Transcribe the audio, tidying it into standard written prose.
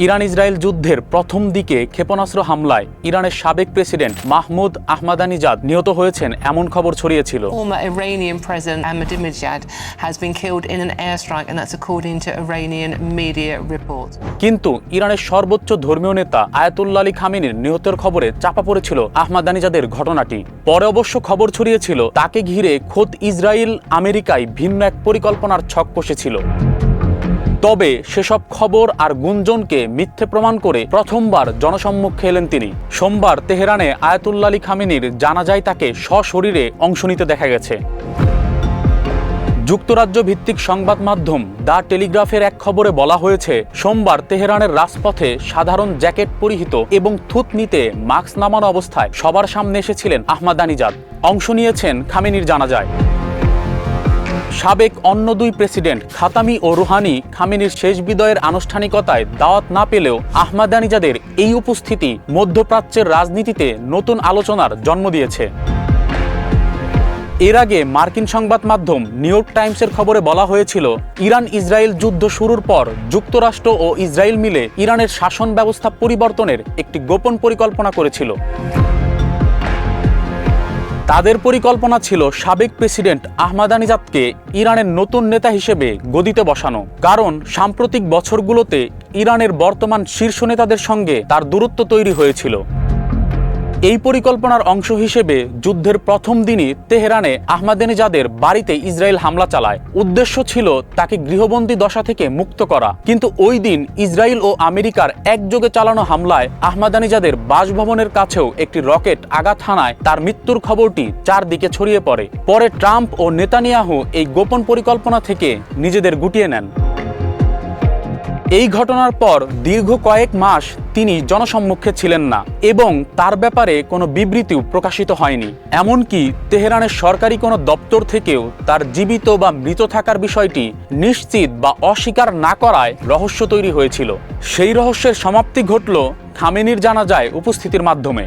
Iran Israel যুদ্ধের প্রথম দিকে ক্ষেপণাস্ত্র হামলায় ইরানের সাবেক প্রেসিডেন্ট মাহমুদ আহমাদানিজাদ নিহত হয়েছেন এমন খবর ছড়িয়েছিল। Former Iranian President Ahmadinejad has been killed in an airstrike, and that's according to Iranian media reports. কিন্তু ইরানের সর্বোচ্চ ধর্মীয় নেতা আয়াতুল্লাহ আলী খামেনির নিহতের খবরে চাপা পড়েছিল আহমাদানিজাদের ঘটনাটি। পরে অবশ্য খবর ছড়িয়েছিল তাকে ঘিরে খোদ ইসরায়েল আমেরিকায় ভিন্ন এক পরিকল্পনার ছক কষেছিল। তবে সেসব খবর আর গুঞ্জনকে মিথ্যে প্রমাণ করে প্রথমবার জনসম্মুখে এলেন তিনি। সোমবার তেহরানে আয়াতুল্লাহ আলী খামেনির জানাজায় তাকে সশরীরে অংশ নিতে দেখা গেছে। যুক্তরাজ্য ভিত্তিক সংবাদ মাধ্যম দ্য টেলিগ্রাফের এক খবরে বলা হয়েছে, সোমবার তেহরানের রাজপথে সাধারণ জ্যাকেট পরিহিত এবং থুতনিতে মাস্ক নামানো অবস্থায় সবার সামনে এসেছিলেন আহমাদানিজাদ। অংশ নিয়েছেন খামেনির জানাজায়। সাবেক অন্য দুই প্রেসিডেন্ট খাতামি ও রুহানি খামেনির শেষ বিদায়ের আনুষ্ঠানিকতায় দাওয়াত না পেলেও আহমাদানিজাদের এই উপস্থিতি মধ্যপ্রাচ্যের রাজনীতিতে নতুন আলোচনার জন্ম দিয়েছে। এর আগে মার্কিন সংবাদ মাধ্যম নিউ ইয়র্ক টাইমসের খবরে বলা হয়েছিল, ইরান ইসরায়েল যুদ্ধ শুরুর পর যুক্তরাষ্ট্র ও ইসরায়েল মিলে ইরানের শাসন ব্যবস্থা পরিবর্তনের একটি গোপন পরিকল্পনা করেছিল। তাদের পরিকল্পনা ছিল সাবেক প্রেসিডেন্ট আহমাদানিজাদকে ইরানের নতুন নেতা হিসেবে গদিতে বসানো, কারণ সাম্প্রতিক বছরগুলোতে ইরানের বর্তমান শীর্ষ নেতাদের সঙ্গে তার দূরত্ব তৈরি হয়েছিল। এই পরিকল্পনার অংশ হিসেবে যুদ্ধের প্রথম দিনই তেহরানে আহমাদানিজাদের বাড়িতে ইসরায়েল হামলা চালায়। উদ্দেশ্য ছিল তাকে গৃহবন্দী দশা থেকে মুক্ত করা। কিন্তু ওই দিন ইসরায়েল ও আমেরিকার একযোগে চালানো হামলায় আহমাদানিজাদের বাসভবনের কাছেও একটি রকেট আঘাত হানায় তার মৃত্যুর খবরটি চারদিকে ছড়িয়ে পড়ে। পরে ট্রাম্প ও নেতানিয়াহু এই গোপন পরিকল্পনা থেকে নিজেদের গুটিয়ে নেন। এই ঘটনার পর দীর্ঘ কয়েক মাস তিনি জনসম্মুখে ছিলেন না এবং তার ব্যাপারে কোনো বিবৃতিও প্রকাশিত হয়নি। এমনকি তেহরানের সরকারি কোনো দপ্তর থেকেও তার জীবিত বা মৃত থাকার বিষয়টি নিশ্চিত বা অস্বীকার না করায় রহস্য তৈরি হয়েছিল। সেই রহস্যের সমাপ্তি ঘটল খামেনির জানাজায় উপস্থিতির মাধ্যমে।